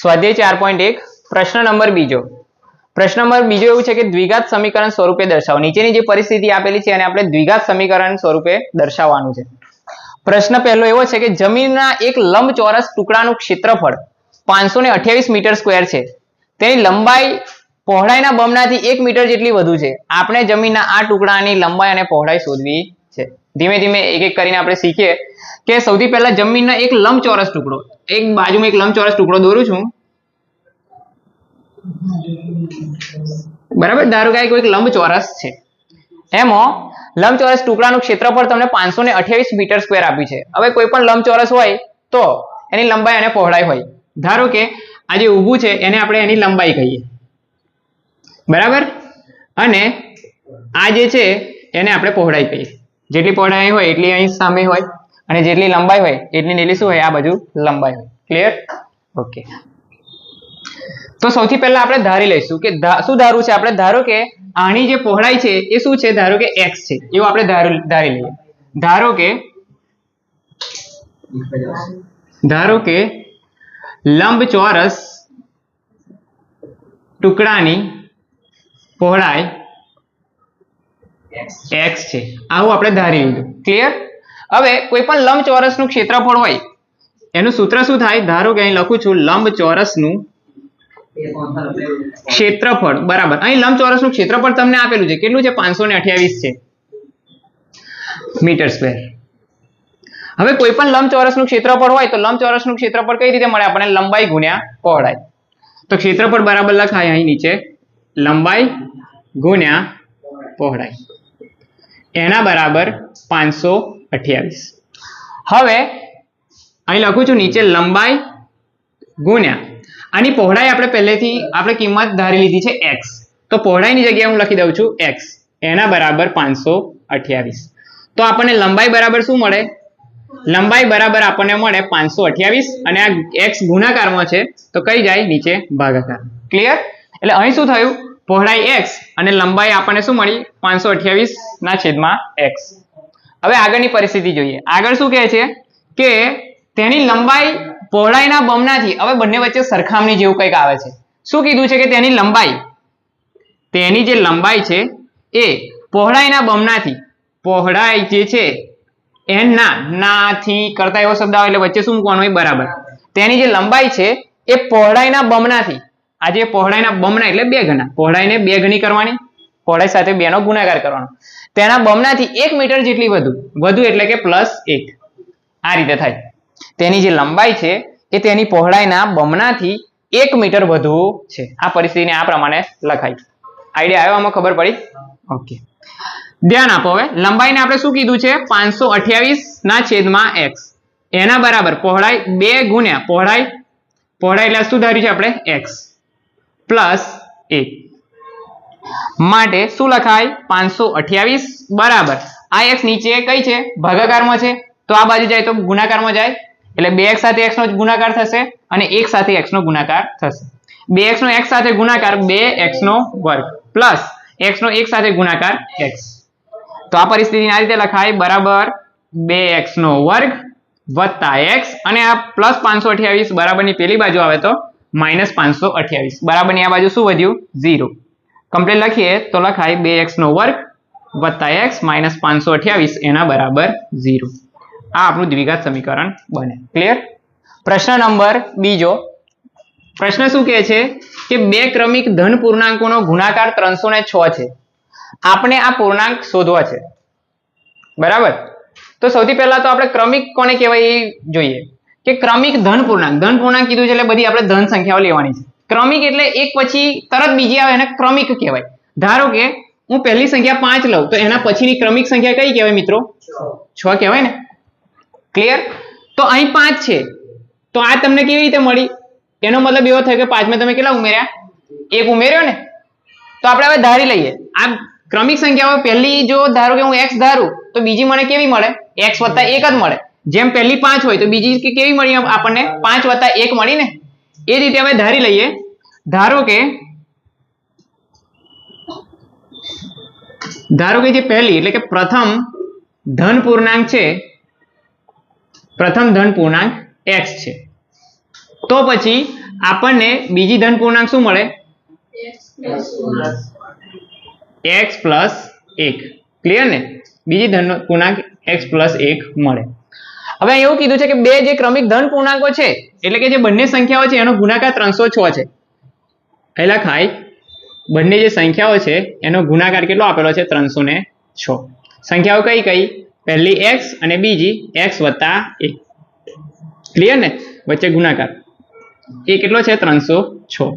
સ્વાધ્યાય 4.1 પ્રશ્ન નંબર બીજો. પ્રશ્ન નંબર બીજો એવું છે કે દ્વિઘાત સમીકરણ સ્વરૂપે દર્શાવો. નીચેની જે પરિસ્થિતિ આપેલી છે એને આપણે દ્વિઘાત સમીકરણ સ્વરૂપે દર્શાવવાનું છે. પ્રશ્ન પહેલો એવો છે કે જમીનના એક લંબચોરસ ટુકડાનું ક્ષેત્રફળ 528 મીટર સ્ક્વેર છે. તેની લંબાઈ પહોળાઈના બમણાથી 1 મીટર જેટલી વધુ છે. આપણે જમીનના આ ટુકડાની લંબાઈ અને પહોળાઈ શોધવી છે. ધીમે ધીમે એક એક કરીને આપણે શીખીએ કે સૌથી પહેલા જમીનના એક લંબચોરસ ટુકડો, એક બાજુમાં એક લંબચોરસ ટુકડો દોરું છું, બરાબર. ધારો કે કોઈ લંબચોરસ છે, એમાં લંબચોરસ ટુકડાનું ક્ષેત્રફળ તમને 528 મીટર સ્ક્વેર આપ્યું છે. હવે કોઈ પણ લંબચોરસ હોય તો એની લંબાઈ અને પહોળાઈ હોય. ધારો કે આ જે ઊભું છે એને આપણે એની લંબાઈ કહીએ, બરાબર, અને આ જે છે એને આપણે પહોળાઈ કહીએ. જેટલી પહોળાઈ હોય એટલી અહીં સામે હોય અને જેટલી લંબાઈ હોય એટલી શું હોય, આ બાજુ લંબાઈ હોય. ક્લિયર? ઓકે. તો સૌથી પહેલા આપણે ધારી લઈશું કે શું ધારવું છે આપણે. ધારો કે આની જે પહોળાઈ છે એ શું છે, ધારો કે x છે, એવું આપણે ધારી લઈએ. ધારો કે લંબચોરસ ટુકડાની પહોળાઈ x છે, આવું આપણે ધારી લીધું. ક્લિયર? હવે કોઈ પણ લંબચોરસનું ક્ષેત્રફળ હોય એનું સૂત્ર શું થાય. ધારો કે અહીં લખું છું લંબચોરસનું ક્ષેત્રફળ, બરાબર. અહીં લંબચોરસનું ક્ષેત્રફળ તમને આપેલું છે, કેટલું છે, 528 છે મીટર સ્ક્વેર. હવે કોઈ પણ લંબચોરસનું ક્ષેત્રફળ હોય તો લંબચોરસનું ક્ષેત્રફળ કઈ રીતે મળે આપણને, લંબાઈ ગુણ્યા પહોળાઈ. તો ક્ષેત્રફળ બરાબર લખાય અહીં નીચે લંબાઈ ગુણ્યા પહોળાઈ, એના બરાબર 528. હવે અહીં લખું છું નીચે લંબાઈ ગુણ્યા આની પહોળાઈ આપણે પહેલેથી આપણે કિંમત ધારી લીધી છે x, તો પહોળાઈની જગ્યાએ હું લખી દઉં છું x, એના બરાબર 528. તો આપણને લંબાઈ બરાબર શું મળે, લંબાઈ બરાબર આપણને મળે 528 અને આ x ગુણાકારમાં છે તો કઈ જાય નીચે ભાગાકાર. ક્લિયર? એટલે અહીં શું થયું, પહોળાઈ x અને લંબાઈ આપણને શું મળી, 528/x. હવે આગળની પરિસ્થિતિ જોઈએ. આગળ શું કહે છે કે તેની લંબાઈ પહોળાઈના બમણાથી, હવે બંને વચ્ચે સરખામણી જેવું કંઈક આવે છે. શું કીધું છે કે તેની જે લંબાઈ છે એ પહોળાઈના બમણાથી, પહોળાઈ જે છે એના નાથી કરતા એવો શબ્દ આવે એટલે વચ્ચે શું મૂકવાનું હોય, બરાબર. તેની જે લંબાઈ છે એ પહોળાઈના બમણાથી, આજે પહોળાઈના બમણા એટલે 2 ગણા, પહોળાઈને 2 ગણી કરવાની, પહોળાઈ સાથે 2 નો ગુણાકાર કરવાનો, તેના બમણાથી 1 મીટર જેટલી વધુ એટલે કે +1. આ રીતે થાય. તેની જે લંબાઈ છે એ તેની પહોળાઈના બમણાથી 1 મીટર વધુ છે. આ પરિસ્થિતિને આ પ્રમાણે લખાય. આઈડિયા આવ્યો, આમાં ખબર પડી? ઓકે, ધ્યાન આપો. હવે લંબાઈને આપણે શું કીધું છે, 528/x, એના બરાબર પહોળાઈ 2 ગુણ્યા પહોળાઈ એટલે શું ધાર્યું છે આપણે, x +1 માટે શું લખાય, 528 બરાબર આ x નીચે કઈ છે, ભાગાકારમાં છે, તો આ બાજુ જાય તો ગુણાકારમાં જાય, એટલે 2x સાથે x નો ગુણાકાર થશે અને 1 સાથે x નો ગુણાકાર થશે. 2x નો x સાથે ગુણાકાર 2x નો વર્ગ પ્લસ x નો 1 સાથે ગુણાકાર x. તો આ પરિસ્થિતિને આ રીતે લખાય, બરાબર 2x નો વર્ગ વત્તા x અને આ +528 બરાબરની પેલી બાજુ આવે તો -528, બરાબરની આ બાજુ શું વધ્યું, 0. કમ્પ્લીટ લખીએ તો લખાય 2x નો વર્ગ વત્તા x -528 એના બરાબર 0. આ આપણું દ્વિઘાત સમીકરણ બને. ક્લિયર? પ્રશ્ન નંબર બીજો. પ્રશ્ન શું કહે છે કે 2 ક્રમિક ધન પૂર્ણાંકોનો ગુણાકાર 306 છે. આપણે આ પૂર્ણાંક શોધવા છે, બરાબર. તો સૌથી પહેલા તો આપણે ક્રમિક કોને કહેવાય એ જોઈએ કે ક્રમિક ધન પૂર્ણાંક કીધું છે એટલે બધી આપણે ધન સંખ્યાઓ લેવાની છે. ક્રમિક એટલે એક પછી તરત બીજી આવે એને ક્રમિક કહેવાય. ધારો કે હું પહેલી સંખ્યા 5 લઉં તો એના પછીની ક્રમિક સંખ્યા કઈ કહેવાય મિત્રો, 6 કહેવાય ને. ક્લિયર? તો અહીં 5 છે તો આ તમને કેવી રીતે મળી, એનો મતલબ એવો થયો કે 5 માં તમે કેટલા ઉમેર્યા, 1 ઉમેર્યો ને. તો આપણે હવે ધારી લઈએ આ ક્રમિક સંખ્યાઓ. પહેલી જો ધારો કે હું x ધારું તો બીજી મને કેવી મળે, x + 1 જ મળે. જેમ પહેલી 5 હોય તો બીજી કેવી મળી આપણને, 5 + 1 મળી ને. એ રીતે હવે ધારી લઈએ. ધારો કે જે પહેલી એટલે કે પ્રથમ ધન પૂર્ણાંક છે, પ્રથમ ધન પૂર્ણાંક x છે, તો પછી આપણને બીજી ધન પૂર્ણાંક શું મળે? x plus 1. ક્લિયર ને? બીજી ધન પૂર્ણાંક x પ્લસ 1 મળે. હવે એવું કીધું છે કે બે જે ક્રમિક ધન પૂર્ણાંકો છે એટલે કે જે બંને સંખ્યાઓ છે એનો ગુણાકાર 306 છે. પહેલા ખાઈ બંને જે સંખ્યાઓ છે એનો ગુણાકાર કેટલો આપેલો છે? 306. સંખ્યાઓ કઈ કઈ? પહેલી x અને બીજી x વત્તા 1. ક્લિયર ને? વચ્ચે ગુણાકાર એ કેટલો છે? 306.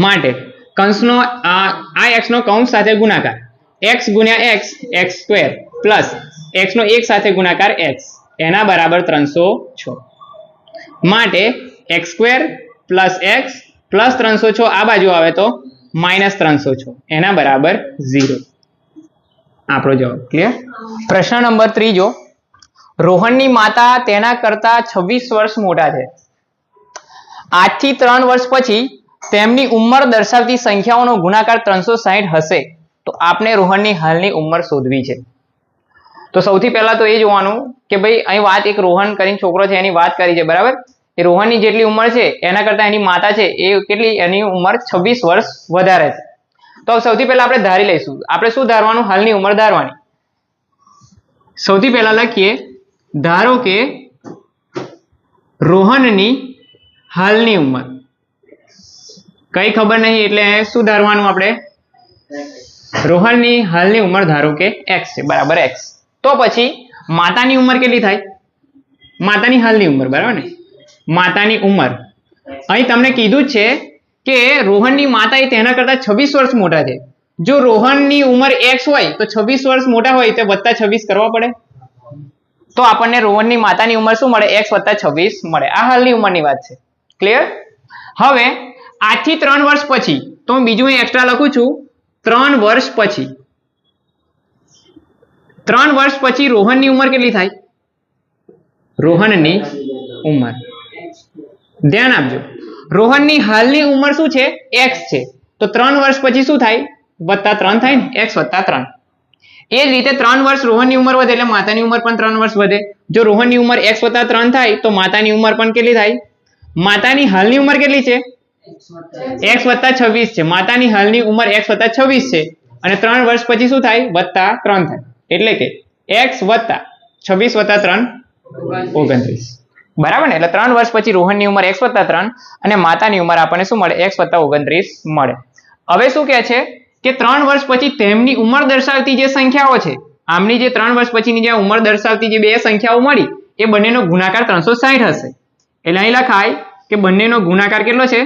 માટે કૌંસનો આ x નો કૌંસ સાથે ગુણાકાર x ગુણ્યા x x square plus x નો 1 સાથે ગુણાકાર x એના બરાબર 306. માટે x square plus x plus 306 આ બાજુ આવે તો માઇનસ 306 એના બરાબર 0. આપણો જવાબ. ક્લિયર? પ્રશ્ન નંબર 3. રોહનની માતા તેના કરતા 26 વર્ષ મોટા છે. આજથી 3 વર્ષ પછી તેમની ઉંમર દર્શાવતી સંખ્યાઓનો ગુણાકાર 360 હશે તો આપને રોહનની હાલની ઉંમર શોધવી છે. તો સૌથી પહેલા તો એ જોવાનું કે ભાઈ અહીં વાત એક રોહન કરીને છોકરો છે એની વાત કરી છે, બરાબર? એ રોહનની જેટલી ઉંમર છે એના કરતા એની માતા છે એ કેટલી? એની ઉંમર 26 વર્ષ વધારે છે. તો સૌથી પહેલા આપણે ધારી લઈશું. આપણે શું ધારવાનું? હાલની ઉંમર ધારવાની. સૌથી પહેલા લખીએ, ધારો કે રોહનની હાલની ઉંમર કઈ ખબર નહીં એટલે શું ધારવાનું? આપણે રોહનની હાલની ઉંમર ધારો કે x છે, બરાબર? x. તો પછી માતાની ઉંમર કેટલી થાય? માતાની હાલની ઉંમર, બરાબર ને? માતાની ઉંમર અહીં તમને કીધું જ છે કે રોહનની માતા એ તેના કરતા 26 વર્ષ મોટા છે. જો રોહનની ઉંમર x હોય તો 26 વર્ષ મોટા હોય તો વત્તા 26 કરવા પડે. તો આપણને રોહનની માતાની ઉંમર શું મળે? x વત્તા 26 મળે. આ હાલની ઉંમરની વાત છે. ક્લિયર? હવે આજથી 3 વર્ષ પછી તો હું બીજું એક્સ્ટ્રા લખું છું. 3 વર્ષ પછી 3 વર્ષ પછી રોહનની ઉંમર કેટલી થાય? રોહનની ઉંમર ધ્યાન આપજો. રોહનની હાલની ઉંમર શું છે? x છે. તો 3 વર્ષ પછી શું થાય? વત્તા 3 થાય ને? x વત્તા 3. એ જ રીતે 3 વર્ષ રોહનની ઉંમર વધે એટલે માતાની ઉંમર પણ 3 વર્ષ વધે. જો રોહનની ઉંમર x વત્તા 3 થાય તો માતાની ઉંમર પણ કેટલી થાય? માતાની હાલની ઉંમર કેટલી છે? x વત્તા 26 છે. માતાની હાલની ઉંમર x વત્તા 26 છે અને 3 વર્ષ પછી શું થાય? વત્તા 3 થાય. એટલે કે x વત્તા 26 વત્તા 3 29. બરાબર ને? એટલે 3 વર્ષ પછી રોહનની ઉંમર x વત્તા 3 અને માતાની ઉંમર આપણને શું મળે? x વત્તા 29 મળે. હવે શું કહે છે કે 3 વર્ષ પછી તેમની ઉંમર દર્શાવતી જે સંખ્યાઓ છે, આમની જે 3 વર્ષ પછીની જે ઉંમર દર્શાવતી જે બે સંખ્યાઓ મળી એ બંનેનો ગુણાકાર 360 હશે. એટલે અહીં લખાય કે બંનેનો ગુણાકાર કેટલો છે?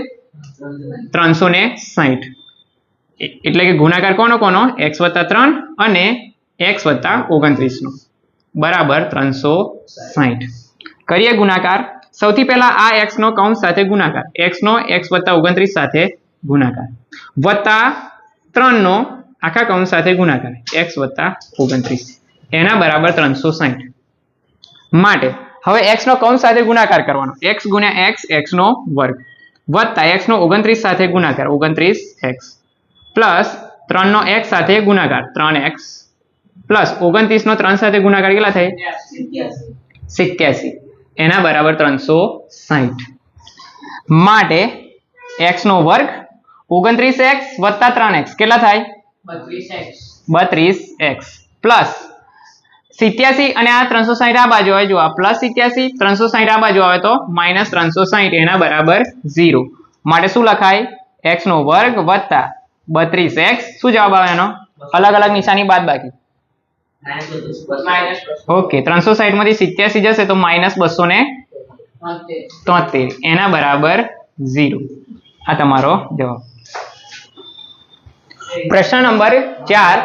360. એટલે કે ગુણાકાર કોનો કોનો? x વત્તા 3 અને x વત્તા 29 નો બરાબર 360. કરીએ ગુણાકાર. સૌથી પહેલા આ x નો કૌંસ સાથે ગુણાકાર, x નો x વત્તા 29 સાથે ગુણાકાર વત્તા 3 નો આખા કૌંસ સાથે ગુણાકાર x વત્તા 29 એના બરાબર 360. માટે હવે x નો કૌંસ સાથે ગુણાકાર કરવાનો. x ગુણ્યા x x નો વર્ગ વત્તા x નો 29 સાથે ગુણાકાર 29x પ્લસ 3 નો x સાથે ગુણાકાર 3x પ્લસ 29 નો 3 સાથે ગુણાકાર કેટલા થાય? 87 એના બરાબર 360. માટે x નો વર્ગ 29x વત્તા 3x કેટલા થાય? 32x પ્લસ 87 અને આ 360 આ બાજુ આવે. જો આ પ્લસ 87 360 આ બાજુ આવે તો માઇનસ 360 એના બરાબર 0. માટે શું લખાય? x નો વર્ગ વત્તા 32x. શું જવાબ આવે એનો? અલગ અલગ નિશાની બાદ બાકી. ઓકે, 360 માંથી 87 જશે તો માઇનસ 273 એના બરાબર 0. આ તમારો જવાબ. પ્રશ્ન નંબર 4.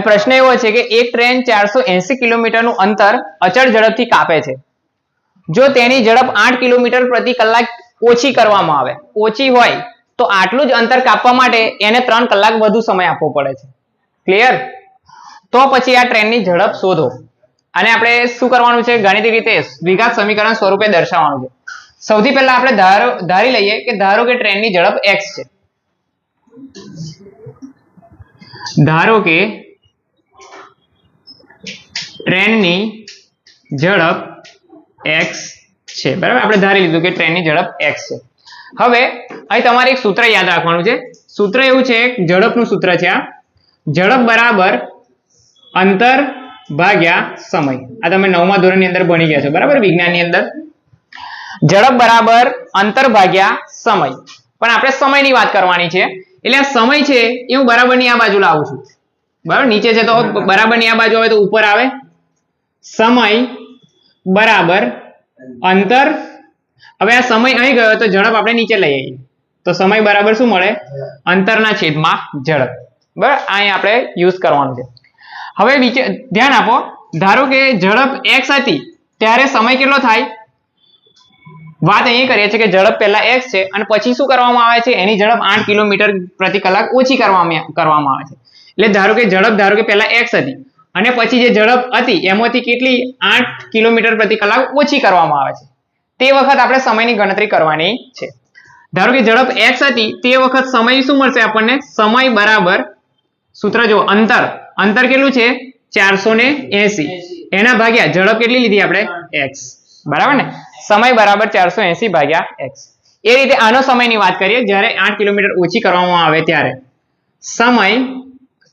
પ્રશ્ન એવો છે કે એક ટ્રેન 480 કિલોમીટરનું અંતર અચળ ઝડપથી કાપે છે. જો તેની ઝડપ 8 કિલોમીટર પ્રતિ કલાક ઓછી કરવામાં આવે, ઓછી હોય તો આટલું જ અંતર કાપવા માટે એને 3 કલાક વધુ સમય આપવો પડે છે. ક્લિયર? તો પછી આ ટ્રેનની ઝડપ શોધો. અને આપણે શું કરવાનું છે? ગાણિતિક રીતે દ્વિઘાત સમીકરણ સ્વરૂપે દર્શાવવાનું છે. સૌથી પહેલા આપણે ધારી લઈએ કે ધારો કે ટ્રેનની ઝડપ x છે. ધારો કે ટ્રેનની ઝડપ x છે બરાબર આપણે ધારી લીધું કે ટ્રેનની ઝડપ x છે હવે અહીં તમારે એક સૂત્ર યાદ રાખવાનું છે સૂત્ર એવું છે ઝડપનું સૂત્ર છે આ ઝડપ બરાબર અંતર ભાગ્યા સમય આ તમે 9મા ધોરણની અંદર ભણી ગયા છો બરાબર વિજ્ઞાનની અંદર ઝડપ બરાબર અંતર ભાગ્યા સમય પણ આપણે સમયની વાત કરવાની છે એટલે આ સમય છે એ હું બરાબરની આ બાજુ લાવું છું બરાબર નીચે છે તો બરાબરની આ બાજુ આવે તો ઉપર આવે સમય બરાબર અંતર હવે આ સમય અહીં ગયો તો ઝડપ આપણે નીચે લઈ આવીએ તો સમય બરાબર શું મળે અંતરના છેદમાં ઝડપ બરાબર અહીં આપણે યુઝ કરવાનું છે હવે ધ્યાન આપો ધારો કે ઝડપ x હતી ત્યારે સમય કેટલો થાય વાત અહીં કરીએ છીએ કે ઝડપ પહેલા x છે અને પછી શું કરવામાં આવે છે એની ઝડપ 8 કિલોમીટર પ્રતિ કલાક ઓછી કરવામાં આવે છે એટલે ધારો કે ઝડપ પહેલા x હતી અને પછી જે ઝડપ હતી એમાંથી કેટલી 8 કિલોમીટર પ્રતિ કલાક ઓછી કરવામાં આવે છે તે વખત આપણે સમયની ગણતરી કરવાની છે ધારો કે ઝડપ x હતી તે વખત સમય શું મળશે આપણને સમય બરાબર સૂત્ર જો અંતર કેટલું છે 480 એના ભાગ્યા ઝડપ કેટલી લીધી આપણે x બરાબર ને સમય બરાબર 480 ભાગ્યા x એ રીતે આનો સમયની વાત કરીએ જ્યારે 8 કિલોમીટર ઓછી કરવામાં આવે ત્યારે સમય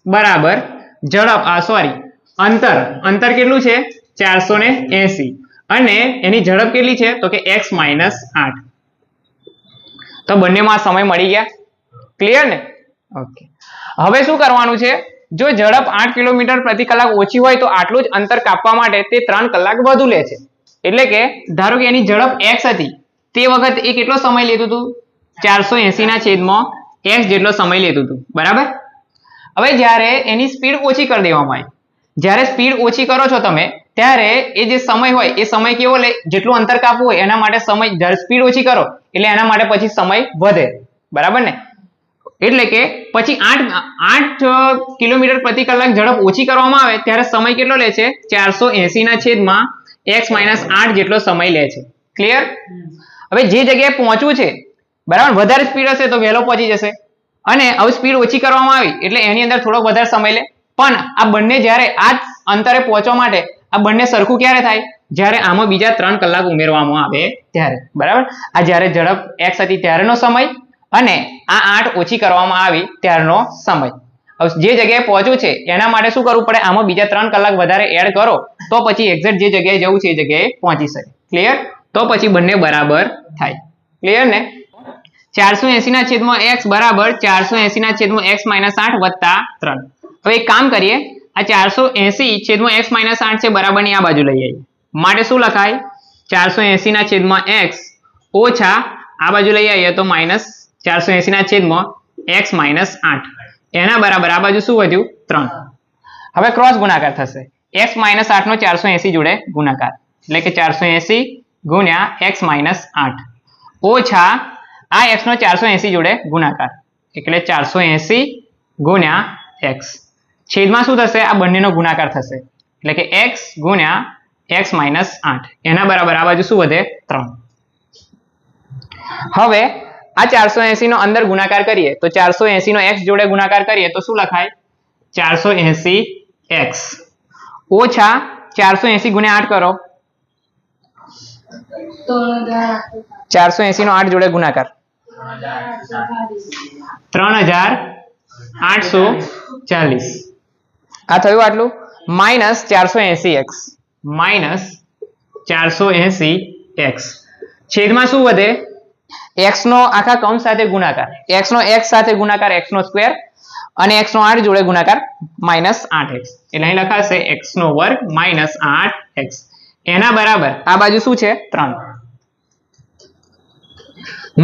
બરાબર ઝડપ અંતર કેટલું છે 480 અને એની ઝડપ કેટલી છે તો કે x - 8 તો બંનેમાં સમય મળી ગયા ક્લિયર ને ઓકે હવે શું કરવાનું છે જો ઝડપ 8 કિલોમીટર પ્રતિ કલાક ઓછી હોય તો આટલું જ અંતર કાપવા માટે તે 3 કલાક વધુ લે છે એટલે કે ધારો કે એની ઝડપ x હતી તે વખત એ કેટલો સમય લેતું હતું 480 ના છેદમાં x જેટલો સમય લેતું હતું બરાબર હવે જ્યારે એની સ્પીડ ઓછી કરી દેવામાં આવી જ્યારે સ્પીડ ઓછી કરો છો તમે ત્યારે એ જે સમય હોય એ સમય કેવો લે જેટલું અંતર કાપવું હોય એના માટે સમય જ્યારે સ્પીડ ઓછી કરો એટલે એના માટે પછી સમય વધે બરાબર ને એટલે કે પછી 8 કિલોમીટર પ્રતિ કલાક ઝડપ ઓછી કરવામાં આવે ત્યારે સમય કેટલો લે છે 480 ના છેદમાં x - 8 જેટલો સમય લે છે ક્લિયર હવે જે જગ્યાએ પહોંચવું છે બરાબર વધારે સ્પીડ હશે તો વહેલો પહોંચી જશે અને હવે સ્પીડ ઓછી કરવામાં આવી એટલે એની અંદર થોડો વધારે સમય લે પણ આ બંને જ્યારે આ અંતરે પહોંચવા માટે આ બંને સરખું ક્યારે થાય જ્યારે આમાં બીજા 3 કલાક ઉમેરવામાં આવે ત્યારે બરાબર આ જ્યારે ઝડપ x હતી ત્યારેનો સમય અને આ 8 ઓછી કરવામાં આવી ત્યારનો સમય હવે જે જગ્યાએ પહોંચવું છે એના માટે શું કરવું પડે આમાં બીજા 3 કલાક વધારે એડ કરો તો પછી એક્ઝેક્ટ જે જગ્યાએ જવું છે એ જગ્યાએ પહોંચી શકે ક્લિયર તો પછી બંને બરાબર થાય ક્લિયર ને 480 ના છેદમાં x બરાબર 480 ના છેદમાં x - 8 વત્તા 3 હવે એક કામ કરીએ આ 480 છેદમાં x - 8 છે બરાબરની આ બાજુ લઈ આવીએ માટે શું લખાય 480 ના છેદમાં x ઓછા આ બાજુ લઈ આવીએ તો -480 ના છેદમાં x - 8 એના બરાબર આ બાજુ શું વધ્યું 3 હવે ક્રોસ ગુણાકાર થશે x - 8 નો 480 જોડે ગુણાકાર એટલે કે 480 ગુણ્યા x - 8 ઓછા આ x નો 480 જોડે ગુણાકાર એટલે 480 ગુણ્યા x છેદમાં શું થશે આ બંનેનો ગુણાકાર થશે એટલે કે x ગુણ્યા x - 8 એના બરાબર આ બાજુ શું વધે 3 હવે આ 480 નો અંદર ગુણાકાર કરીએ તો 480 નો x જોડે ગુણાકાર કરીએ તો શું લખાય 480x ઓછા 480 ગુણ્યા 8 કરો 480 નો 8 જોડે ગુણાકાર 3840 આ થયું આટલું -480x -480x છેદમાં શું વધે x નો આખા કૌંસ સાથે ગુણાકાર x નો x સાથે ગુણાકાર x નો સ્ક્વેર અને x નો 8 જોડે ગુણાકાર -8x એટલે અહીં લખાશે x નો વર્ગ -8x એના બરાબર આ બાજુ શું છે 3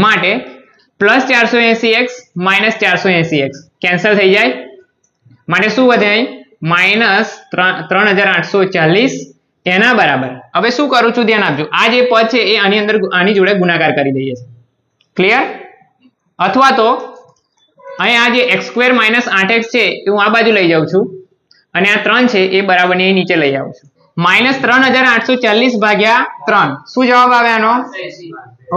માટે +480x -480x કેન્સલ થઈ જાય માટે શું વધે અહીં -3840 એના બરાબર હવે શું કરું છું ધ્યાન આપજો આ જે પદ છે એ આની જોડે ગુણાકાર કરી દઈએ છીએ ક્લિયર અથવા તો અહીં આ જે x² - 8x છે એ હું આ બાજુ લઈ જાઉં છું અને આ 3 છે એ બરાબરની નીચે લઈ આવું છું -3840 ભાગ્યા 3 શું જવાબ આવે આનો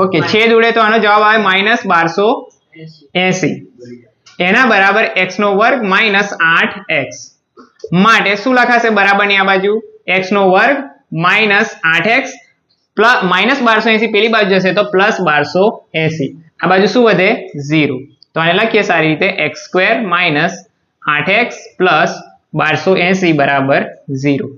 ઓકે છેદ ઉડે તો આનો જવાબ આવે -1280 એના બરાબર x નો વર્ગ -8x માટે શું લખાશે બરાબરની આ બાજુ x નો વર્ગ -8x માઇનસ 1280 પેલી બાજુ જશે તો પ્લસ 1280, આ બાજુ શું વધે 0, તો આને લખીએ સારી રીતે x² - 8x + 1280 = 0.